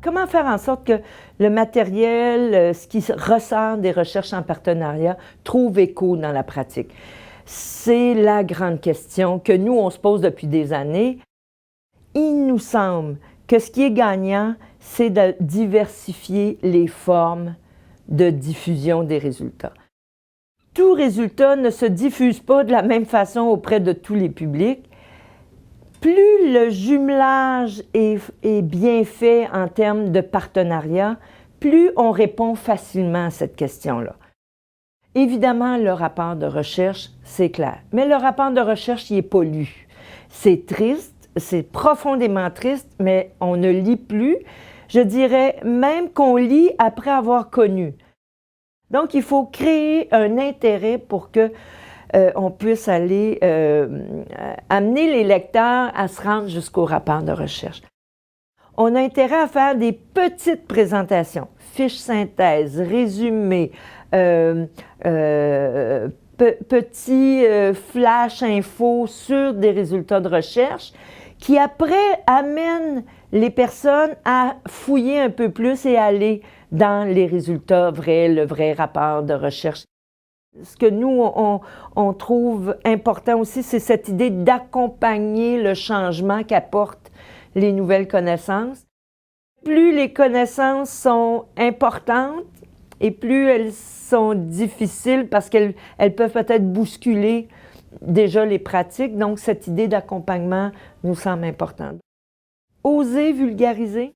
Comment faire en sorte que le matériel, ce qui ressort des recherches en partenariat, trouve écho dans la pratique? C'est la grande question que nous, on se pose depuis des années. Il nous semble que ce qui est gagnant, c'est de diversifier les formes de diffusion des résultats. Tout résultat ne se diffuse pas de la même façon auprès de tous les publics. Plus le jumelage est bien fait en termes de partenariat, plus on répond facilement à cette question-là. Évidemment, le rapport de recherche, c'est clair. Mais le rapport de recherche, il n'est pas lu. C'est triste, c'est profondément triste, mais on ne lit plus. Je dirais même qu'on lit après avoir connu. Donc, il faut créer un intérêt pour que on puisse aller amener les lecteurs à se rendre jusqu'au rapport de recherche. On a intérêt à faire des petites présentations, fiches synthèse, résumés, petits flash infos sur des résultats de recherche qui après amènent les personnes à fouiller un peu plus et aller dans les résultats vrais, le vrai rapport de recherche. Ce que nous, on trouve important aussi, c'est cette idée d'accompagner le changement qu'apportent les nouvelles connaissances. Plus les connaissances sont importantes et plus elles sont difficiles parce qu'elles peuvent peut-être bousculer déjà les pratiques. Donc, cette idée d'accompagnement nous semble importante. Oser vulgariser.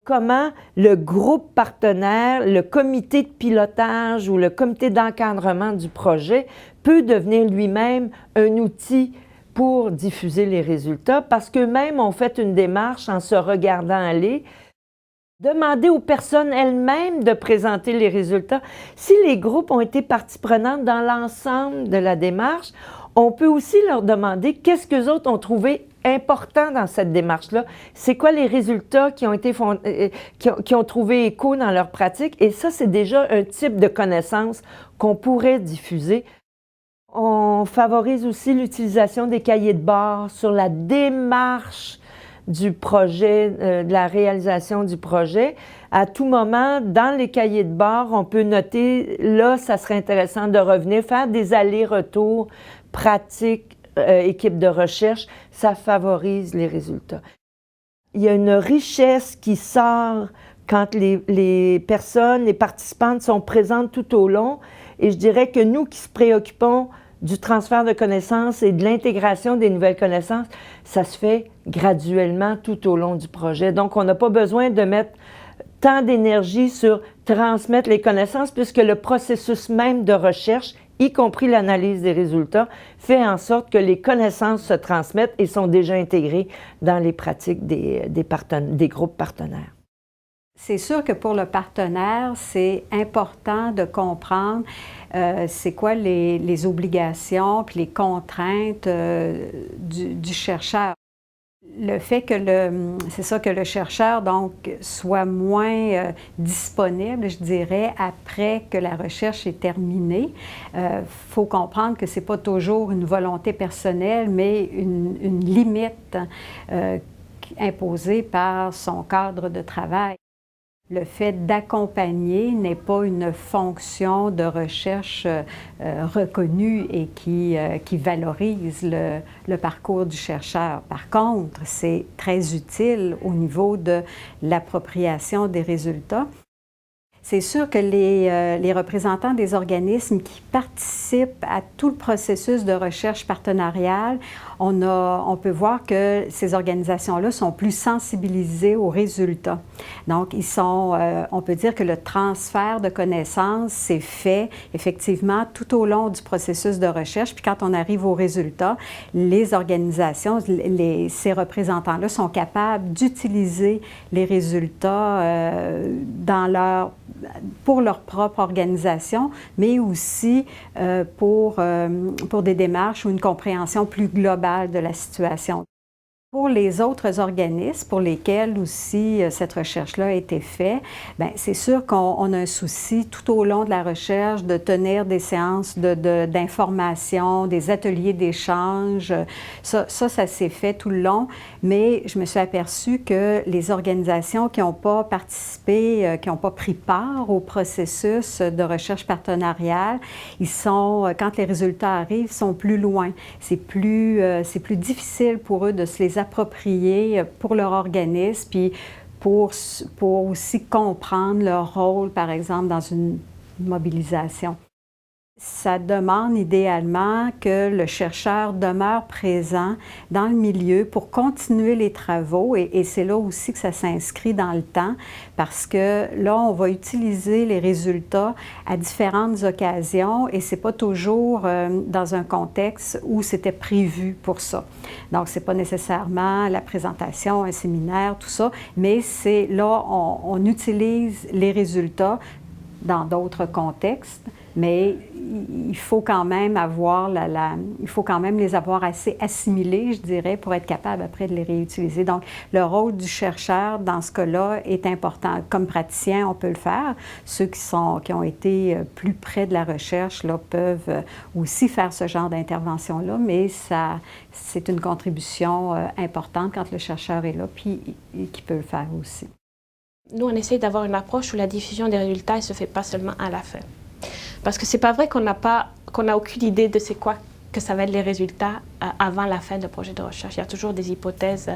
Comment le groupe partenaire, le comité de pilotage ou le comité d'encadrement du projet peut devenir lui-même un outil pour diffuser les résultats parce qu'eux-mêmes ont fait une démarche en se regardant aller. Demander aux personnes elles-mêmes de présenter les résultats. Si les groupes ont été partie prenante dans l'ensemble de la démarche, on peut aussi leur demander qu'est-ce qu'eux autres ont trouvé important dans cette démarche-là. C'est quoi les résultats qui ont trouvé écho dans leur pratique? Et ça, c'est déjà un type de connaissance qu'on pourrait diffuser. On favorise aussi l'utilisation des cahiers de bord sur la démarche du projet, de la réalisation du projet. À tout moment, dans les cahiers de bord, on peut noter, là, ça serait intéressant de revenir, faire des allers-retours pratiques, équipe de recherche, ça favorise les résultats. Il y a une richesse qui sort quand les personnes, les participantes sont présentes tout au long. Et je dirais que nous qui se préoccupons du transfert de connaissances et de l'intégration des nouvelles connaissances, ça se fait graduellement tout au long du projet. Donc, on n'a pas besoin de mettre tant d'énergie sur transmettre les connaissances puisque le processus même de recherche, y compris l'analyse des résultats, fait en sorte que les connaissances se transmettent et sont déjà intégrées dans les pratiques des groupes partenaires. C'est sûr que pour le partenaire, c'est important de comprendre c'est quoi les obligations puis les contraintes du chercheur. Le fait que le chercheur donc soit moins disponible, je dirais, après que la recherche est terminée, faut comprendre que c'est pas toujours une volonté personnelle, mais une limite imposée par son cadre de travail. Le fait d'accompagner n'est pas une fonction de recherche reconnue et qui valorise le parcours du chercheur. Par contre, c'est très utile au niveau de l'appropriation des résultats. C'est sûr que les représentants des organismes qui participent à tout le processus de recherche partenariale, on peut voir que ces organisations-là sont plus sensibilisées aux résultats. Donc, on peut dire que le transfert de connaissances s'est fait effectivement tout au long du processus de recherche. Puis quand on arrive aux résultats, les organisations, ces représentants-là sont capables d'utiliser les résultats pour leur propre organisation, mais aussi pour des démarches ou une compréhension plus globale de la situation. Pour les autres organismes pour lesquels aussi cette recherche-là a été faite, bien, c'est sûr qu'on a un souci tout au long de la recherche de tenir des séances d'information, des ateliers d'échange. Ça s'est fait tout le long, mais je me suis aperçue que les organisations qui n'ont pas participé, qui n'ont pas pris part au processus de recherche partenariale, quand les résultats arrivent, sont plus loin. C'est plus difficile pour eux de se les approprier pour leur organisme, puis pour aussi comprendre leur rôle, par exemple, dans une mobilisation. Ça demande idéalement que le chercheur demeure présent dans le milieu pour continuer les travaux et c'est là aussi que ça s'inscrit dans le temps parce que là, on va utiliser les résultats à différentes occasions et c'est pas toujours dans un contexte où c'était prévu pour ça. Donc, c'est pas nécessairement la présentation, un séminaire, tout ça, mais c'est là, on utilise les résultats dans d'autres contextes, mais il faut quand même il faut quand même les avoir assez assimilés, je dirais, pour être capable après de les réutiliser. Donc, le rôle du chercheur dans ce cas-là est important. Comme praticien, on peut le faire. Ceux qui ont été plus près de la recherche là, peuvent aussi faire ce genre d'intervention-là, mais c'est une contribution importante quand le chercheur est là, puis qui peut le faire aussi. Nous, on essaie d'avoir une approche où la diffusion des résultats ne se fait pas seulement à la fin. Parce que c'est pas vrai qu'on n'a aucune idée de c'est quoi que ça va être les résultats avant la fin du projet de recherche. Il y a toujours des hypothèses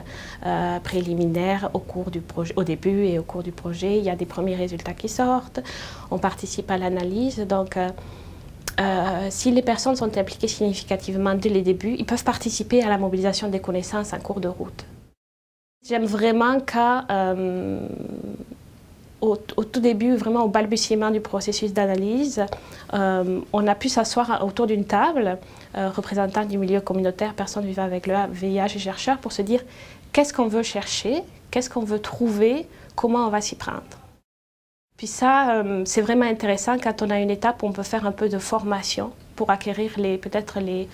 préliminaires au début et au cours du projet. Il y a des premiers résultats qui sortent. On participe à l'analyse. Donc, si les personnes sont impliquées significativement dès les débuts, ils peuvent participer à la mobilisation des connaissances en cours de route. J'aime vraiment qu'au tout début, vraiment au balbutiement du processus d'analyse, on a pu s'asseoir autour d'une table, représentants du milieu communautaire, personnes vivant avec le VIH et chercheurs, pour se dire qu'est-ce qu'on veut chercher, qu'est-ce qu'on veut trouver, comment on va s'y prendre. Puis ça, c'est vraiment intéressant quand on a une étape où on peut faire un peu de formation pour acquérir peut-être les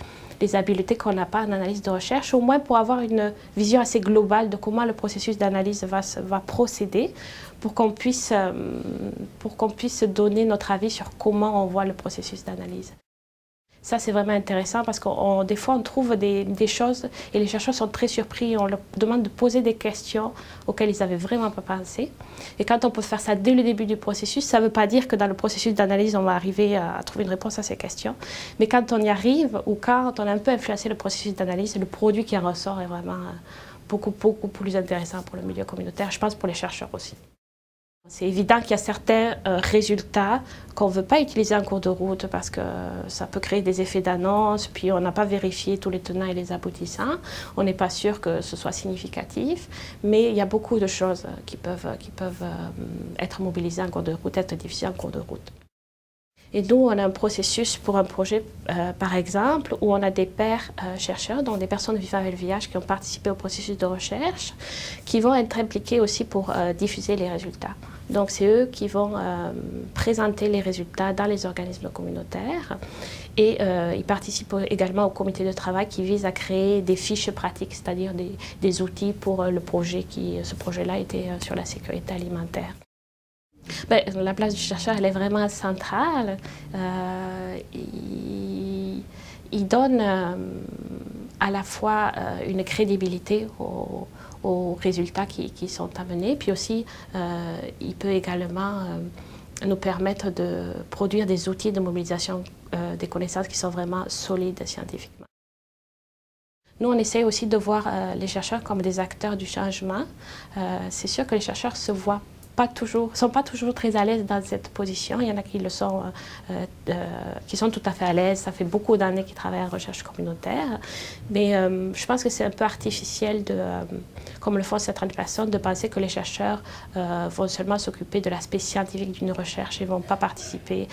habiletés qu'on n'a pas en analyse de recherche, au moins pour avoir une vision assez globale de comment le processus d'analyse va procéder, pour qu'on puisse donner notre avis sur comment on voit le processus d'analyse. Ça, c'est vraiment intéressant parce que des fois, on trouve des choses et les chercheurs sont très surpris. On leur demande de poser des questions auxquelles ils n'avaient vraiment pas pensé. Et quand on peut faire ça dès le début du processus, ça ne veut pas dire que dans le processus d'analyse, on va arriver à trouver une réponse à ces questions. Mais quand on y arrive ou quand on a un peu influencé le processus d'analyse, le produit qui en ressort est vraiment beaucoup plus intéressant pour le milieu communautaire, je pense pour les chercheurs aussi. C'est évident qu'il y a certains résultats qu'on ne veut pas utiliser en cours de route parce que ça peut créer des effets d'annonce, puis on n'a pas vérifié tous les tenants et les aboutissants. On n'est pas sûr que ce soit significatif, mais il y a beaucoup de choses qui peuvent être mobilisées en cours de route, être diffusées en cours de route. Et nous, on a un processus pour un projet, par exemple, où on a des pairs chercheurs, donc des personnes vivant avec le VIH qui ont participé au processus de recherche, qui vont être impliqués aussi pour diffuser les résultats. Donc, c'est eux qui vont présenter les résultats dans les organismes communautaires et ils participent également au comité de travail qui vise à créer des fiches pratiques, c'est-à-dire des outils pour le projet ce projet-là était sur la sécurité alimentaire. Ben, la place du chercheur, elle est vraiment centrale. Il donne à la fois une crédibilité aux résultats qui sont amenés, puis aussi il peut également nous permettre de produire des outils de mobilisation des connaissances qui sont vraiment solides scientifiquement. Nous, on essaie aussi de voir les chercheurs comme des acteurs du changement. C'est sûr que les chercheurs sont pas toujours très à l'aise dans cette position. Il y en a qui sont tout à fait à l'aise. Ça fait beaucoup d'années qu'ils travaillent en recherche communautaire. Mais je pense que c'est un peu artificiel, comme le font certaines personnes, de penser que les chercheurs vont seulement s'occuper de l'aspect scientifique d'une recherche et ne vont pas participer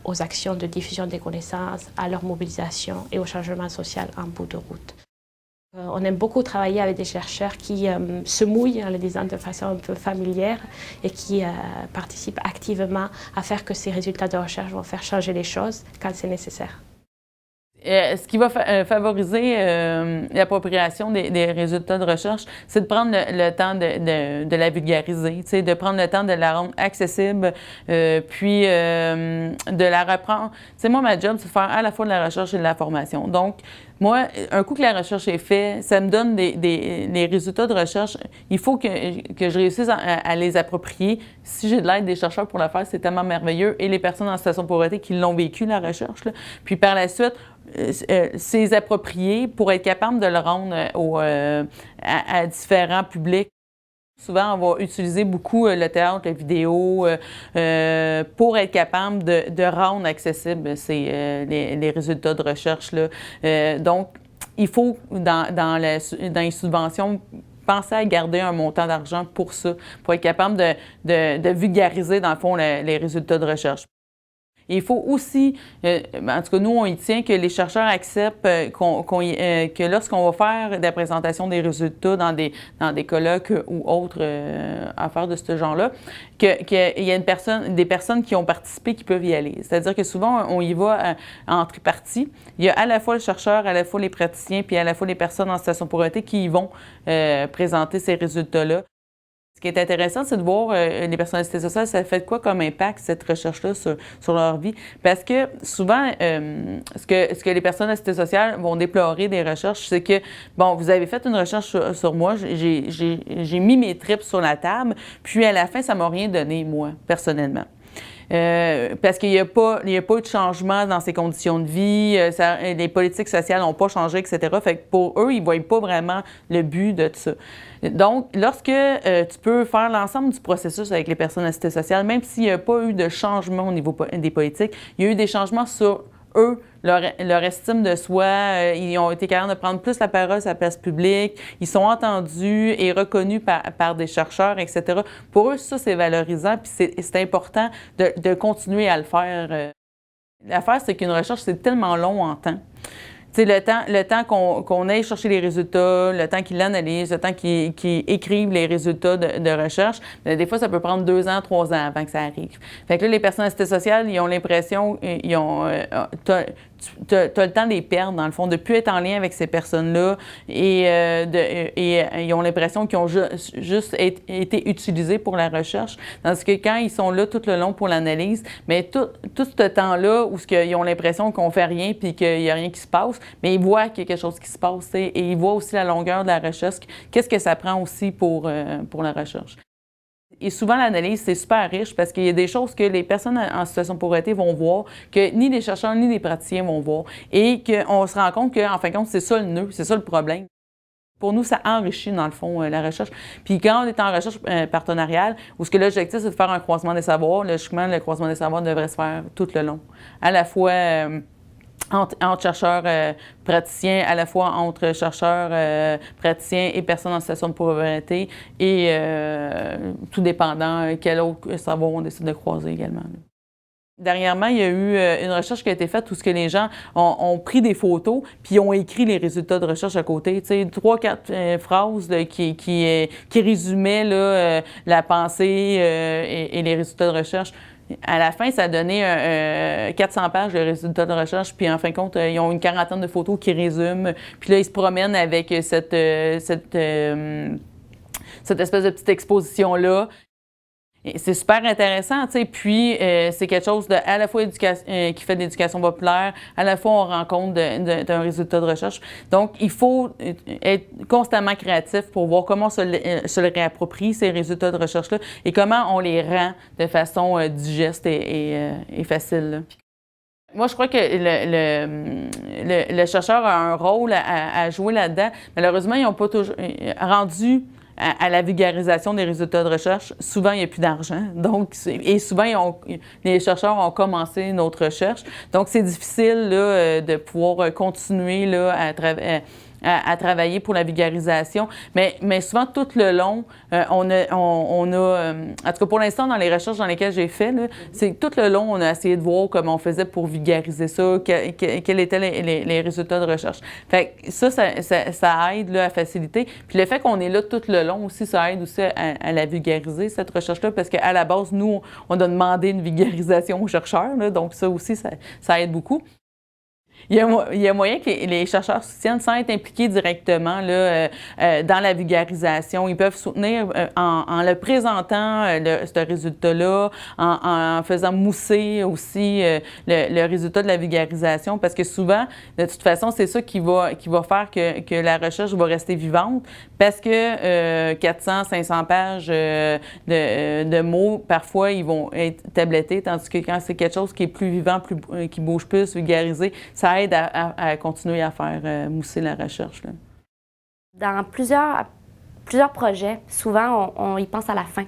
aux actions de diffusion des connaissances, à leur mobilisation et au changement social en bout de route. On aime beaucoup travailler avec des chercheurs qui se mouillent, en le disant de façon un peu familière, et qui participent activement à faire que ces résultats de recherche vont faire changer les choses quand c'est nécessaire. Ce qui va favoriser l'appropriation des résultats de recherche, c'est de prendre le temps de la vulgariser, de prendre le temps de la rendre accessible, puis de la reprendre. Moi, ma job, c'est de faire à la fois de la recherche et de la formation. Donc, moi, un coup que la recherche est faite, ça me donne des résultats de recherche. Il faut que je réussisse à les approprier. Si j'ai de l'aide des chercheurs pour le faire, c'est tellement merveilleux. Et les personnes en situation de pauvreté qui l'ont vécu, la recherche. Là. Puis par la suite, c'est approprié pour être capable de le rendre à différents publics. Souvent, on va utiliser beaucoup le théâtre, la vidéo, pour être capable de rendre accessibles les résultats de recherche. Là. Donc, il faut, dans les subventions, penser à garder un montant d'argent pour ça, pour être capable de vulgariser, dans le fond, les résultats de recherche. Et il faut aussi, en tout cas, nous, on y tient, que les chercheurs acceptent que lorsqu'on va faire des présentations des résultats dans des colloques ou autres affaires de ce genre-là, qu'il y a des personnes qui ont participé qui peuvent y aller. C'est-à-dire que souvent, on y va en tripartie. Il y a à la fois le chercheur, à la fois les praticiens, puis à la fois les personnes en situation de pauvreté qui y vont présenter ces résultats-là. Ce qui est intéressant, c'est de voir les personnalités sociales, ça fait quoi comme impact, cette recherche-là, sur leur vie. Parce que souvent, ce que les personnalités sociales vont déplorer des recherches, c'est que, bon, vous avez fait une recherche sur moi, j'ai mis mes tripes sur la table, puis à la fin, ça m'a rien donné, moi, personnellement. Parce qu'il n'y a pas eu de changement dans ses conditions de vie, les politiques sociales n'ont pas changé, etc. Fait que pour eux, ils ne voient pas vraiment le but de tout ça. Donc, lorsque tu peux faire l'ensemble du processus avec les personnes assistées sociales, même s'il n'y a pas eu de changement au niveau des politiques, il y a eu des changements sur eux, leur estime de soi, ils ont été capables de prendre plus la parole sur la place publique, ils sont entendus et reconnus par des chercheurs, etc. Pour eux, ça, c'est valorisant, puis c'est important de continuer à le faire. L'affaire, c'est qu'une recherche, c'est tellement long en temps. Tu sais, le temps qu'on aille chercher les résultats, le temps qu'ils l'analysent, le temps qu'ils écrivent les résultats de recherche, bien, des fois, ça peut prendre 2 ans, 3 ans avant que ça arrive. Fait que là, les personnes assistées sociales, ils ont l'impression, tu as le temps de les perdre, dans le fond, de ne plus être en lien avec ces personnes-là et ils ont l'impression qu'ils ont juste été utilisés pour la recherche. Tandis que quand ils sont là tout le long pour l'analyse, mais tout ce temps-là où ils ont l'impression qu'on ne fait rien puis qu'il n'y a rien qui se passe, mais ils voient qu'il y a quelque chose qui se passe et ils voient aussi la longueur de la recherche. Qu'est-ce que ça prend aussi pour la recherche? Et souvent, l'analyse, c'est super riche parce qu'il y a des choses que les personnes en situation de pauvreté vont voir, que ni les chercheurs ni les praticiens vont voir. Et qu'on se rend compte qu'en fin de compte, c'est ça le nœud, c'est ça le problème. Pour nous, ça enrichit, dans le fond, la recherche. Puis quand on est en recherche partenariale, où l'objectif, c'est de faire un croisement des savoirs, logiquement, le croisement des savoirs devrait se faire tout le long. À la fois entre chercheurs praticiens, à la fois entre chercheurs praticiens et personnes en situation de pauvreté, et tout dépendant quel autre savoir on décide de croiser également. Dernièrement, il y a eu une recherche qui a été faite où les gens ont pris des photos puis ont écrit les résultats de recherche à côté. Tu sais, 3-4 phrases qui résumaient là, la pensée et les résultats de recherche. À la fin, ça a donné 400 pages de résultats de recherche, puis en fin de compte, ils ont une quarantaine de photos qui résument. Puis là, ils se promènent avec cette espèce de petite exposition-là. C'est super intéressant, tu sais. Puis, c'est quelque chose à la fois qui fait de l'éducation populaire, à la fois on rend compte d'un résultat de recherche. Donc, il faut être constamment créatif pour voir comment on se le réapproprie, ces résultats de recherche-là, et comment on les rend de façon digeste et facile, là. Moi, je crois que le chercheur a un rôle à jouer là-dedans. Malheureusement, ils n'ont pas toujours rendu à la vulgarisation des résultats de recherche. Souvent, il n'y a plus d'argent. Donc, et souvent, les chercheurs ont commencé une autre recherche. Donc, c'est difficile là, de pouvoir continuer là, à travailler pour la vulgarisation. Mais souvent, tout le long, on a en tout cas pour l'instant, dans les recherches dans lesquelles j'ai fait, là, c'est tout le long, on a essayé de voir comment on faisait pour vulgariser ça, quels étaient les résultats de recherche. Fait que ça aide là, à faciliter. Puis le fait qu'on est là tout le long aussi, ça aide aussi à la vulgariser, cette recherche-là, parce qu'à la base, nous, on a demandé une vulgarisation aux chercheurs, là, donc ça aussi, ça aide beaucoup. Il y a moyen que les chercheurs soutiennent sans être impliqués directement là, dans la vulgarisation. Ils peuvent soutenir en le présentant, ce résultat-là, en faisant mousser aussi le résultat de la vulgarisation, parce que souvent, de toute façon, c'est ça qui va faire que la recherche va rester vivante, parce que 400, 500 pages de mots, parfois, ils vont être tablettés, tandis que quand c'est quelque chose qui est plus vivant, qui bouge plus, vulgarisé, ça aide à continuer à faire mousser la recherche, là. Dans plusieurs projets, souvent, on y pense à la fin,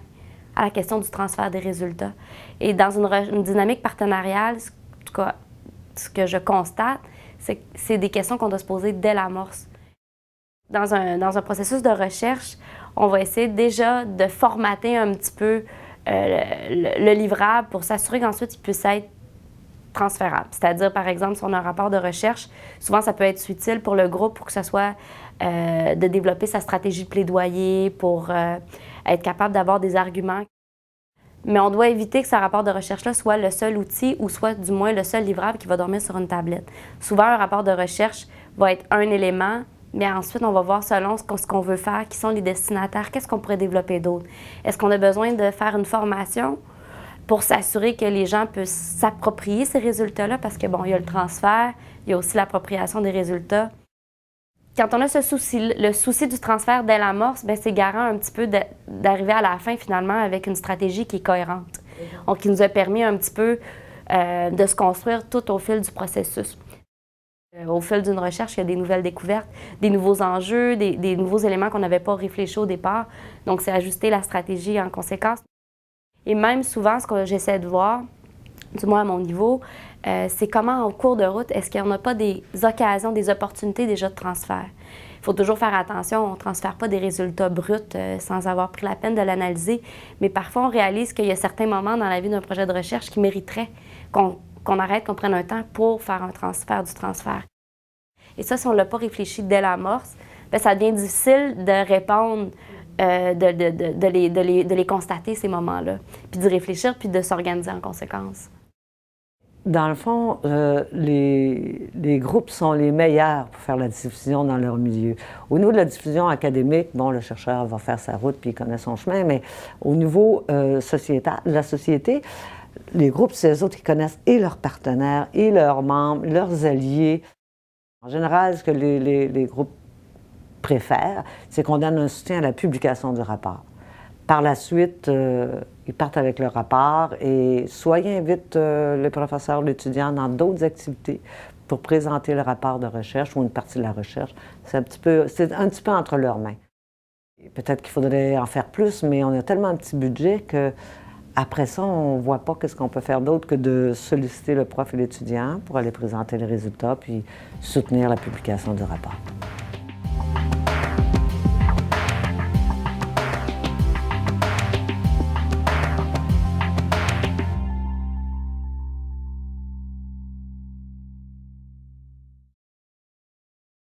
à la question du transfert des résultats. Et dans une dynamique partenariale, en tout cas, ce que je constate, c'est que c'est des questions qu'on doit se poser dès l'amorce. Dans un processus de recherche, on va essayer déjà de formater un petit peu le livrable pour s'assurer qu'ensuite il puisse être transférable. C'est-à-dire, par exemple, si on a un rapport de recherche, souvent ça peut être utile pour le groupe pour que ce soit de développer sa stratégie de plaidoyer, pour être capable d'avoir des arguments. Mais on doit éviter que ce rapport de recherche-là soit le seul outil ou soit du moins le seul livrable qui va dormir sur une tablette. Souvent, un rapport de recherche va être un élément, mais ensuite, on va voir selon ce qu'on veut faire, qui sont les destinataires, qu'est-ce qu'on pourrait développer d'autre. Est-ce qu'on a besoin de faire une formation pour s'assurer que les gens puissent s'approprier ces résultats-là? Parce que, bon, il y a le transfert, il y a aussi l'appropriation des résultats. Quand on a le souci du transfert dès l'amorce, bien, c'est garant un petit peu d'arriver à la fin, finalement, avec une stratégie qui est cohérente. Donc, qui nous a permis un petit peu de se construire tout au fil du processus. Au fil d'une recherche, il y a des nouvelles découvertes, des nouveaux enjeux, des nouveaux éléments qu'on n'avait pas réfléchis au départ. Donc, c'est ajuster la stratégie en conséquence. Et même souvent, ce que j'essaie de voir, du moins à mon niveau, c'est comment, au cours de route, est-ce qu'il n'y en a pas des occasions, des opportunités déjà de transfert. Il faut toujours faire attention, on ne transfère pas des résultats bruts sans avoir pris la peine de l'analyser, mais parfois on réalise qu'il y a certains moments dans la vie d'un projet de recherche qui mériteraient qu'on arrête, qu'on prenne un temps pour faire un transfert du transfert. Et ça, si on ne l'a pas réfléchi dès l'amorce, bien, ça devient difficile de répondre, de les constater, ces moments-là, puis d'y réfléchir, puis de s'organiser en conséquence. Dans le fond, les groupes sont les meilleurs pour faire la diffusion dans leur milieu. Au niveau de la diffusion académique, bon, le chercheur va faire sa route puis il connaît son chemin, mais au niveau sociétal, de la société, les groupes, c'est eux autres qui connaissent et leurs partenaires, et leurs membres, leurs alliés. En général, ce que les groupes préfèrent, c'est qu'on donne un soutien à la publication du rapport. Par la suite, ils partent avec le rapport et soit ils invitent le professeur ou l'étudiant dans d'autres activités pour présenter le rapport de recherche ou une partie de la recherche. C'est un petit peu entre leurs mains. Peut-être qu'il faudrait en faire plus, mais on a tellement un petit budget qu'après ça, on ne voit pas qu'est-ce qu'on peut faire d'autre que de solliciter le prof et l'étudiant pour aller présenter les résultats puis soutenir la publication du rapport.